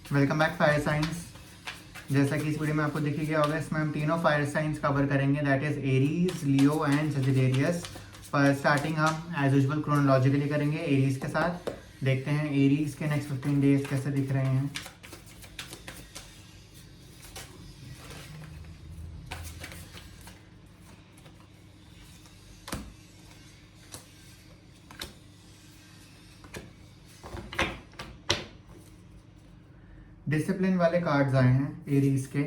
Welcome back fire science. जैसा कि इस वीडियो में आपको दिख ही गया होगा, इसमें हम तीनों फायर साइंस कवर करेंगे, that is Aries, Leo and Sagittarius. पर स्टार्टिंग हम एज यूजुअल क्रोनोलॉजिकली करेंगे एरीज के साथ। देखते हैं एरीज के नेक्स्ट 15 डेज कैसे दिख रहे हैं। डिसिप्लिन वाले कार्ड्स आए हैं एरीज के।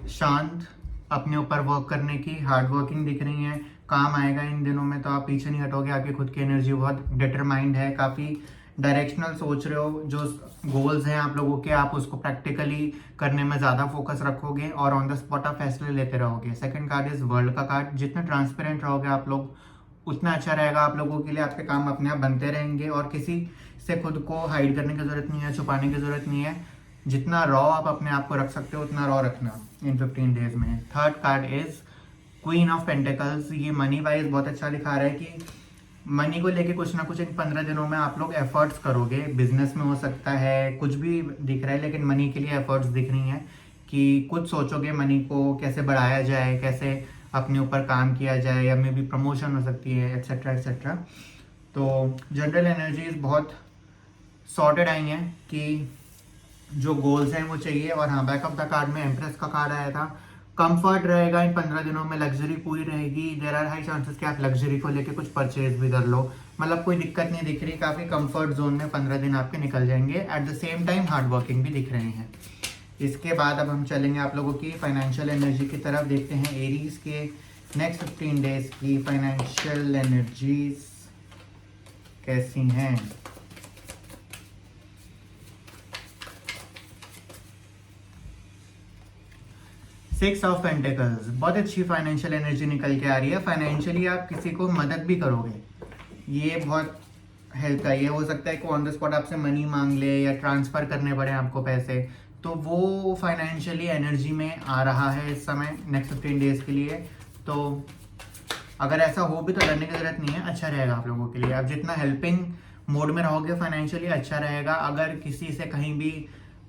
शांत, अपने ऊपर वर्क करने की, हार्ड वर्किंग दिख रही हैं। काम आएगा इन दिनों में, तो आप पीछे नहीं हटोगे। आपकी खुद की एनर्जी बहुत डिटरमाइंड है, काफ़ी डायरेक्शनल सोच रहे हो। जो गोल्स हैं आप लोगों के, आप उसको प्रैक्टिकली करने में ज़्यादा फोकस रखोगे और ऑन द स्पॉट आप फैसले लेते रहोगे। सेकंड कार्ड इज वर्ल्ड का कार्ड। जितने ट्रांसपेरेंट रहोगे आप लोग, उतना अच्छा रहेगा आप लोगों के लिए। आपके काम अपने आप बनते रहेंगे और किसी से खुद को हाइड करने की ज़रूरत नहीं है, छुपाने की ज़रूरत नहीं है। जितना रॉ आप अपने आप को रख सकते हो उतना रॉ रखना इन 15 डेज में। Third card is queen of pentacles. ये मनी वाइज बहुत अच्छा दिखा रहा है कि मनी को लेके कुछ ना कुछ इन 15 दिनों में आप लोग एफर्ट्स करोगे। बिजनेस में हो सकता है, कुछ भी दिख रहा है, लेकिन मनी के लिए एफर्ट्स दिख रही हैं कि कुछ सोचोगे मनी को कैसे बढ़ाया जाए, कैसे अपने ऊपर काम किया जाए, या मे बी प्रमोशन हो सकती है, एक्सेट्रा एक्सेट्रा। तो जनरल एनर्जीज बहुत सॉर्टेड आई हैं कि जो गोल्स हैं वो चाहिए। और हाँ, बैक ऑफ द कार्ड में एम्प्रेस का कार्ड आया था। कंफर्ट रहेगा इन 15 दिनों में, लग्जरी पूरी रहेगी। देर आर हाई चांसेस कि आप लग्जरी को लेके कुछ परचेज भी कर लो। मतलब कोई दिक्कत नहीं दिख रही, काफ़ी कंफर्ट जोन में 15 दिन आपके निकल जाएंगे। At the same time hard working भी दिख रहे हैं। इसके बाद अब हम चलेंगे आप लोगों की फाइनेंशियल एनर्जी की तरफ। देखते हैं एरीज के नेक्स्ट 15 डेज की फाइनेंशियल एनर्जीज कैसी हैं। 6 ऑफ पेंटिकल्स, बहुत अच्छी फाइनेंशियल एनर्जी निकल के आ रही है। फाइनेंशियली आप किसी को मदद भी करोगे, ये बहुत हेल्प का। ये हो सकता है कि ऑन द स्पॉट आपसे मनी मांग ले या ट्रांसफ़र करने पड़े आपको पैसे, तो वो फाइनेंशियली एनर्जी में आ रहा है इस समय नेक्स्ट 15 डेज के लिए। तो अगर ऐसा हो भी तो डरने की ज़रूरत नहीं है, अच्छा रहेगा आप लोगों के लिए। आप जितना हेल्पिंग मोड में रहोगे फाइनेंशियली, अच्छा रहेगा। अगर किसी से कहीं भी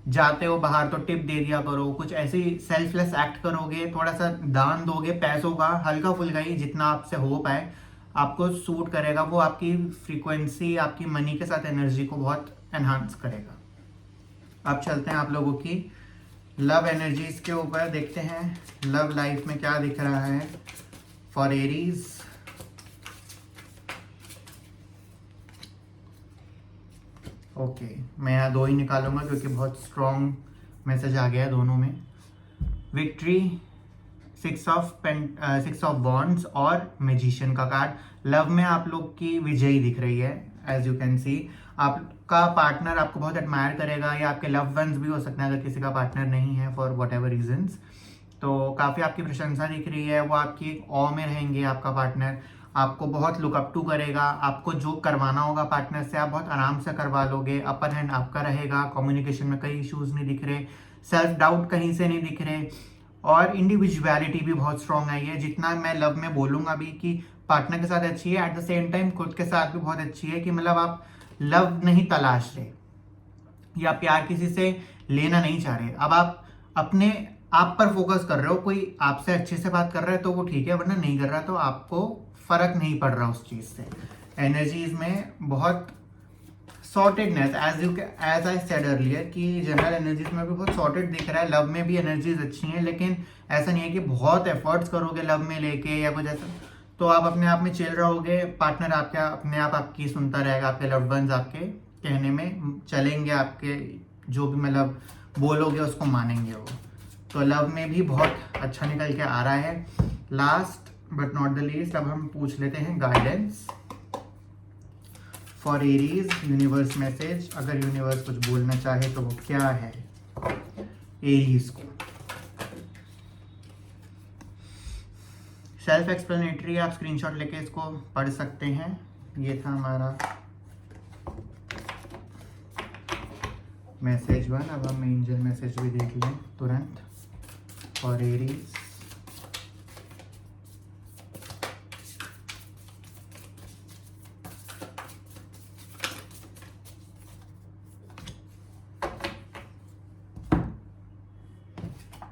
जाते हो बाहर तो टिप दे दिया करो, कुछ ऐसी सेल्फलेस एक्ट करोगे, थोड़ा सा दान दोगे पैसों का, हल्का फुल्का ही, जितना आपसे हो पाए आपको सूट करेगा। वो आपकी फ्रीक्वेंसी, आपकी मनी के साथ एनर्जी को बहुत एनहांस करेगा। अब चलते हैं आप लोगों की लव एनर्जीज के ऊपर। देखते हैं लव लाइफ में क्या दिख रहा है फॉर एरीज। ओके, मैं यहाँ 2 ही निकालूंगा क्योंकि बहुत स्ट्रॉन्ग मैसेज आ गया है दोनों में। विक्ट्री, 6 ऑफ वॉन्ड्स और मैजिशियन का कार्ड। लव में आप लोग की विजयी दिख रही है। एज यू कैन सी, आपका पार्टनर आपको बहुत एडमायर करेगा, या आपके लव वंस भी हो सकते हैं अगर किसी का पार्टनर नहीं है फॉर वट एवर रीजन्स। तो काफ़ी आपकी प्रशंसा दिख रही है। वो आपकी ऑ में रहेंगे, आपका पार्टनर आपको बहुत लुक अप टू करेगा। आपको जो करवाना होगा पार्टनर से आप बहुत आराम से करवा लोगे। अपर हैंड आपका रहेगा। कम्युनिकेशन में कई इश्यूज नहीं दिख रहे, सेल्फ डाउट कहीं से नहीं दिख रहे, और इंडिविजुअलिटी भी बहुत स्ट्रांग आई है। जितना मैं लव में बोलूंगा भी कि पार्टनर के साथ अच्छी है, एट द सेम टाइम खुद के साथ भी बहुत अच्छी है। कि मतलब आप लव नहीं तलाश रहे या प्यार किसी से लेना नहीं चाह रहे, अब आप अपने आप पर फोकस कर रहे हो। कोई आपसे अच्छे से बात कर रहा है तो वो ठीक है, वरना नहीं कर रहा तो आपको फर्क नहीं पड़ रहा उस चीज से। एनर्जीज में बहुत सॉर्टेडनेस, एज आई सेड अर्लियर कि जनरल एनर्जीज में भी बहुत सॉर्टेड दिख रहा है। लव में भी एनर्जीज अच्छी हैं, लेकिन ऐसा नहीं है कि बहुत एफर्ट्स करोगे लव में लेके या कुछ ऐसा, तो आप अपने आप में चिल रहोगे। पार्टनर आपका अपने आप आपकी सुनता रहेगा, आपके लव्ड वंस आपके कहने में चलेंगे, आपके जो भी मतलब बोलोगे उसको मानेंगे वो। तो लव में भी बहुत अच्छा निकल के आ रहा है। Last but not the least, अब हम पूछ लेते हैं guidance for Aries. Universe message, अगर यूनिवर्स कुछ बोलना चाहे तो वो क्या है एरीज को। सेल्फ एक्सप्लेनेटरी, आप स्क्रीनशॉट लेके इसको पढ़ सकते हैं। ये था हमारा मैसेज 1। अब हम एंजल मैसेज भी देख लें तुरंत for Aries.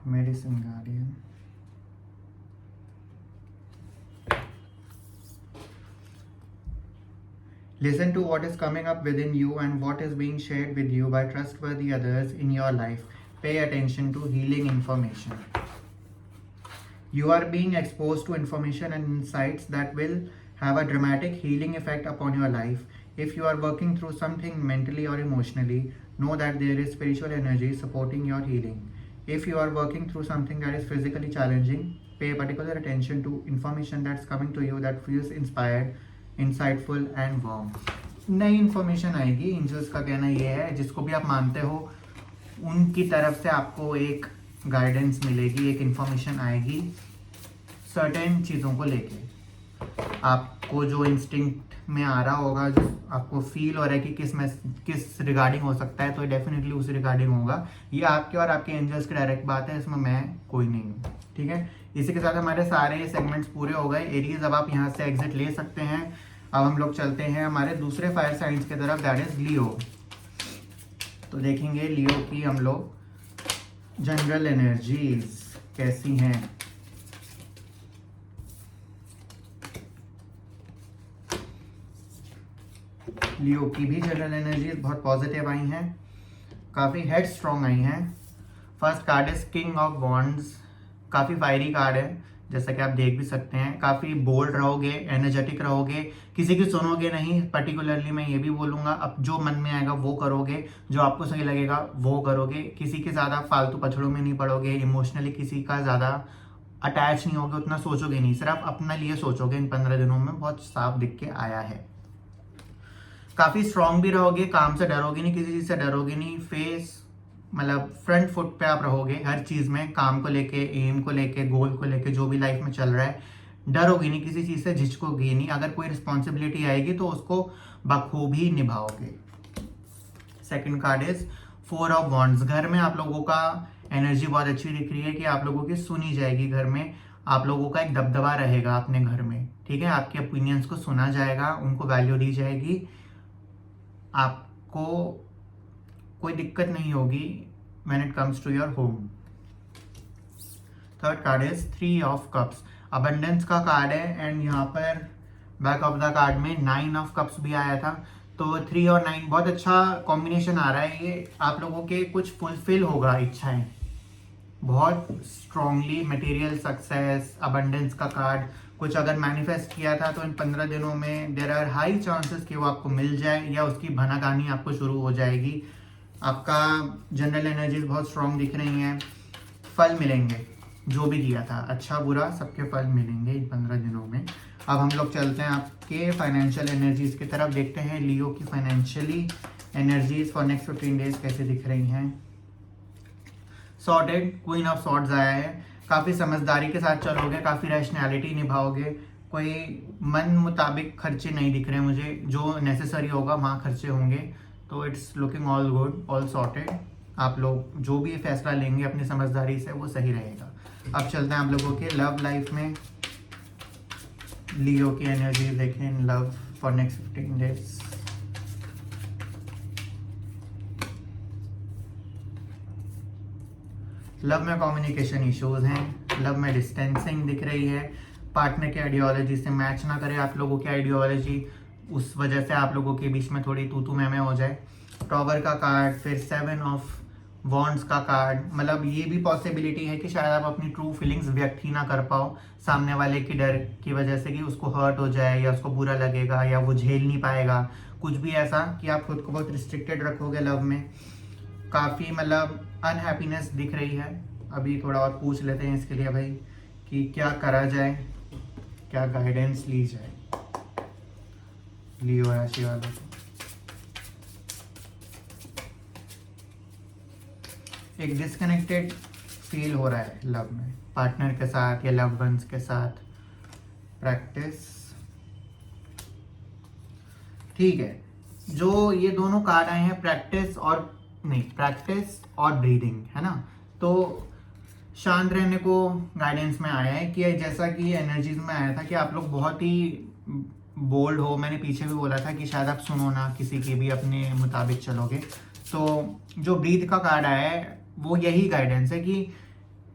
Medicine guardian. Listen to what is coming up within you and what is being shared with you by trustworthy others in your life. Pay attention to healing information. You are being exposed to information and insights that will have a dramatic healing effect upon your life. If you are working through something mentally or emotionally, know that there is spiritual energy supporting your healing. If you are working through something that is physically challenging, pay particular attention to information that's coming to you that feels inspired, insightful and warm. नई information आएगी। Angels का कहना ये है, जिसको भी आप मानते हो उनकी तरफ से आपको एक गाइडेंस मिलेगी, एक इन्फॉर्मेशन आएगी सर्टेन चीज़ों को लेके। आपको जो इंस्टिंक्ट में आ रहा होगा, जो आपको फील हो रहा है कि किस रिगार्डिंग हो सकता है, तो डेफिनेटली उस रिगार्डिंग होगा। ये आपके और आपके एंजल्स की डायरेक्ट बात है, इसमें मैं कोई नहीं हूँ। ठीक है, इसी के साथ हमारे सारे सेगमेंट्स पूरे हो गए। एरीज, अब आप यहाँ से एग्जिट ले सकते हैं। अब हम लोग चलते हैं हमारे दूसरे फायर साइंस की तरफ, दैट इज लियो। तो देखेंगे लियो की हम लोग जनरल एनर्जीज कैसी हैं। लियो की भी जनरल एनर्जीज बहुत पॉजिटिव आई हैं, काफ़ी हेड स्ट्रॉन्ग आई हैं। First card is king of wands, काफ़ी फायरी कार्ड है, जैसा कि आप देख भी सकते हैं। काफ़ी बोल्ड रहोगे, एनर्जेटिक रहोगे, किसी की सुनोगे नहीं। पर्टिकुलरली मैं ये भी बोलूँगा, अब जो मन में आएगा वो करोगे, जो आपको सही लगेगा वो करोगे। किसी के ज़्यादा फालतू पछड़ों में नहीं पड़ोगे, इमोशनली किसी का ज़्यादा अटैच नहीं होगे, उतना सोचोगे नहीं, सिर्फ अपने लिए सोचोगे। इन 15 दिनों में बहुत साफ दिख के आया है। काफ़ी स्ट्रांग भी रहोगे, काम से डरोगे नहीं, किसी चीज़ से डरोगे नहीं। फेस मतलब फ्रंट फुट पे आप रहोगे हर चीज़ में, काम को लेके, एम को लेके, गोल को लेके, जो भी लाइफ में चल रहा है। डरोगे नहीं, किसी चीज़ से झिझकोगे नहीं। अगर कोई रिस्पॉन्सिबिलिटी आएगी तो उसको बखूबी निभाओगे। Second card is 4 of wands. घर में आप लोगों का एनर्जी बहुत अच्छी दिख रही है कि आप लोगों की सुनी जाएगी। घर में आप लोगों का एक दबदबा रहेगा अपने घर में। ठीक है, आपके ओपिनियंस को सुना जाएगा, उनको वैल्यू दी जाएगी, आपको कोई दिक्कत नहीं होगी when it comes to your home. Third card is 3 of cups, abundance का कार्ड है। एंड यहाँ पर बैक ऑफ द कार्ड में 9 ऑफ कप्स भी आया था। तो 3 और 9 बहुत अच्छा कॉम्बिनेशन आ रहा है। ये आप लोगों के कुछ फुलफिल होगा इच्छाएं बहुत स्ट्रांगली। मटेरियल सक्सेस, अबंडेंस का कार्ड, कुछ अगर मैनिफेस्ट किया था तो इन 15 दिनों में देयर आर हाई चांसेस कि वो आपको मिल जाए या उसकी भनाकानी आपको शुरू हो जाएगी। आपका जनरल एनर्जीज बहुत स्ट्रांग दिख रही हैं। फल मिलेंगे, जो भी किया था अच्छा बुरा सबके फल मिलेंगे इन 15 दिनों में। अब हम लोग चलते हैं आपके फाइनेंशियल एनर्जीज की तरफ, देखते हैं लियो की financially energies for next 15 days कैसे दिख रही हैं। सॉर्टेड, क्वीन ऑफ सॉर्ड्स आया है। काफ़ी समझदारी के साथ चलोगे, काफ़ी रैशनैलिटी निभाओगे, कोई मन मुताबिक खर्चे नहीं दिख रहे मुझे। जो नेसेसरी होगा वहाँ खर्चे होंगे। तो it's looking all good, all sorted. आप लोग जो भी फैसला लेंगे अपनी समझदारी से वो सही रहेगा। अब चलते हैं आप लोगों के लव लाइफ में। लियो की एनर्जी देखें in love for next 15 days. Love में कम्युनिकेशन इश्यूज हैं, लव में डिस्टेंसिंग दिख रही है। पार्टनर की आइडियोलॉजी से मैच ना करे आप लोगों की आइडियोलॉजी, उस वजह से आप लोगों के बीच में थोड़ी तू मैं हो जाए। टॉवर का कार्ड, फिर 7 ऑफ वॉन्ड्स का कार्ड, मतलब ये भी पॉसिबिलिटी है कि शायद आप अपनी ट्रू फीलिंग्स व्यक्त ही ना कर पाओ सामने वाले की डर की वजह से कि उसको हर्ट हो जाए या उसको बुरा लगेगा या वो झेल नहीं पाएगा, कुछ भी ऐसा कि आप खुद को बहुत रिस्ट्रिक्टेड रखोगे लव में। काफ़ी मतलब अनहैप्पीनेस दिख रही है। अभी थोड़ा और पूछ लेते हैं इसके लिए भाई कि क्या करा जाए, क्या गाइडेंस ली जाए लियो राशि वालों को। एक डिस्कनेक्टेड फील हो रहा है लव में, पार्टनर के साथ या लव वंस के साथ। प्रैक्टिस, ठीक है। जो ये दोनों कार्ड आए हैं प्रैक्टिस और ब्रीदिंग, है ना। तो शांत रहने को गाइडेंस में आया है कि जैसा कि एनर्जीज में आया था कि आप लोग बहुत ही बोल्ड हो। मैंने पीछे भी बोला था कि शायद आप सुनो ना किसी की भी, अपने मुताबिक चलोगे। तो जो ब्रीथ का कार्ड आया है वो यही गाइडेंस है कि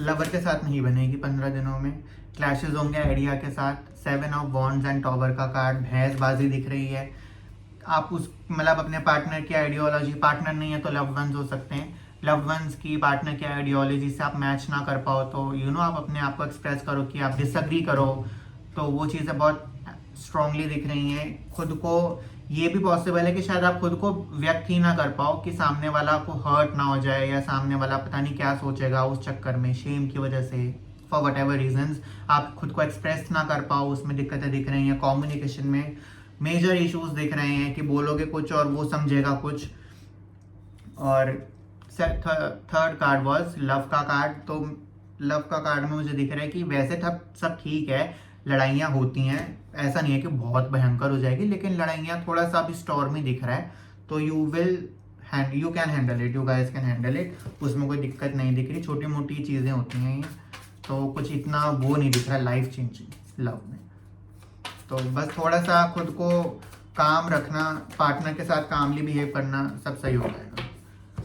लवर के साथ नहीं बनेगी 15 दिनों में। क्लैशेस होंगे आइडिया के साथ। 7 ऑफ वॉन्ड्स एंड टॉवर का कार्ड, भैंसबाजी दिख रही है। आप उस मतलब अपने पार्टनर की आइडियोलॉजी, पार्टनर नहीं है तो लव्ड वंस हो सकते हैं, लव्ड वंस की पार्टनर की आइडियोलॉजी से आप मैच ना कर पाओ तो आप अपने आप को एक्सप्रेस करो कि आप डिसअग्री करो, तो वो चीज़ें बहुत स्ट्रांगली दिख रही हैं। खुद को, ये भी पॉसिबल है कि शायद आप खुद को व्यक्त ही ना कर पाओ कि सामने वाला को हर्ट ना हो जाए, या सामने वाला पता नहीं क्या सोचेगा उस चक्कर में, शेम की वजह से, फॉर वट एवर रीजन्स आप खुद को एक्सप्रेस ना कर पाओ, उसमें दिक्कतें दिख रही हैं। कम्युनिकेशन में मेजर इश्यूज दिख रहे हैं कि बोलोगे कुछ और वो समझेगा कुछ। और थर्ड कार्ड वॉज लव का कार्ड। तो लव का कार्ड में मुझे दिख रहा है कि वैसे सब ठीक है, लड़ाइयाँ होती हैं, ऐसा नहीं है कि बहुत भयंकर हो जाएगी, लेकिन लड़ाइयाँ थोड़ा सा अभी स्टॉर्मी दिख रहा है, तो you can handle it, you guys can handle it. उसमें कोई दिक्कत नहीं दिख रही, छोटी मोटी चीज़ें होती हैं ये, तो कुछ इतना वो नहीं दिख रहा लाइफ चेंजिंग लव में। तो बस थोड़ा सा खुद को काम रखना, पार्टनर के साथ कामली बिहेव करना, सब सही हो जाएगा।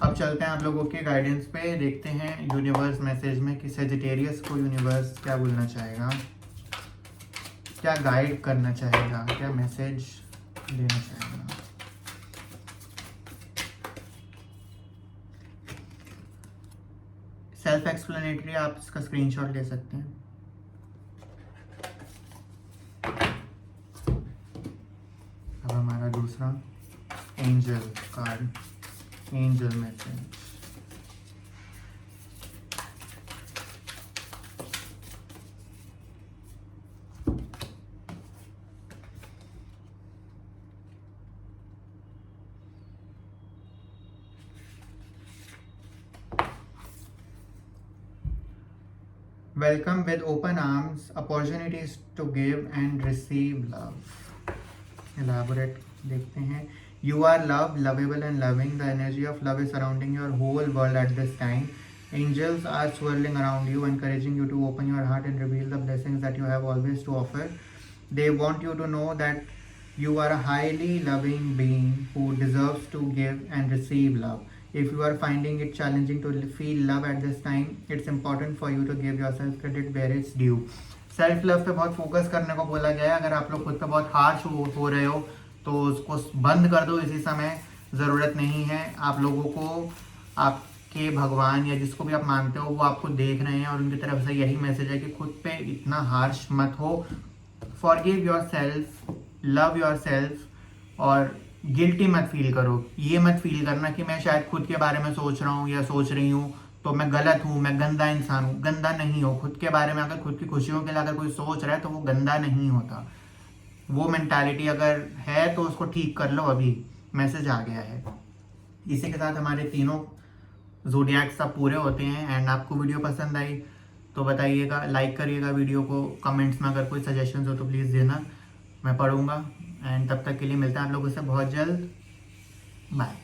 अब चलते हैं आप लोगों के गाइडेंस पे, देखते हैं यूनिवर्स मैसेज में कि सेजिटेरियस को यूनिवर्स क्या बोलना चाहेगा, क्या गाइड करना चाहेगा, क्या मैसेज देना चाहेगा। सेल्फ एक्सप्लेनेटरी, आप इसका स्क्रीनशॉट ले सकते हैं। अब हमारा दूसरा angel card, angel message. Welcome with open arms, opportunities to give and receive love. Elaborate देखते हैं। You are loved, lovable and loving. The energy of love is surrounding your whole world at this time. Angels are swirling around you, encouraging you to open your heart and reveal the blessings that you have always to offer. They want you to know that you are a highly loving being who deserves to give and receive love. If you are finding it challenging to feel love at this time, it's important for you to give yourself credit where it's due. Self love पे बहुत focus करने को बोला गया है। अगर आप लोग खुद पे बहुत हार्श हो रहे हो तो उसको बंद कर दो इसी समय, ज़रूरत नहीं है। आप लोगों को आपके भगवान या जिसको भी आप मानते हो वो आपको देख रहे हैं और उनकी तरफ से यही मैसेज है कि खुद पे इतना हार्श मत हो। Forgive your self, love your self, और गिल्टी मत फील करो। ये मत फील करना कि मैं शायद खुद के बारे में सोच रहा हूँ या सोच रही हूँ तो मैं गलत हूँ, मैं गंदा इंसान हूँ। गंदा नहीं हो। खुद के बारे में अगर खुद की खुशियों के लिए अगर कोई सोच रहा है तो वो गंदा नहीं होता। वो मेंटालिटी अगर है तो उसको ठीक कर लो, अभी मैसेज आ गया है। इसी के साथ हमारे तीनों ज़ोडिएक्स सब पूरे होते हैं। एंड आपको वीडियो पसंद आई तो बताइएगा, लाइक करिएगा वीडियो को, कमेंट्स में अगर कोई सजेशंस हो तो प्लीज़ देना, मैं पढ़ूंगा। एंड तब तक के लिए मिलते हैं आप लोगों से बहुत जल्द। बाय।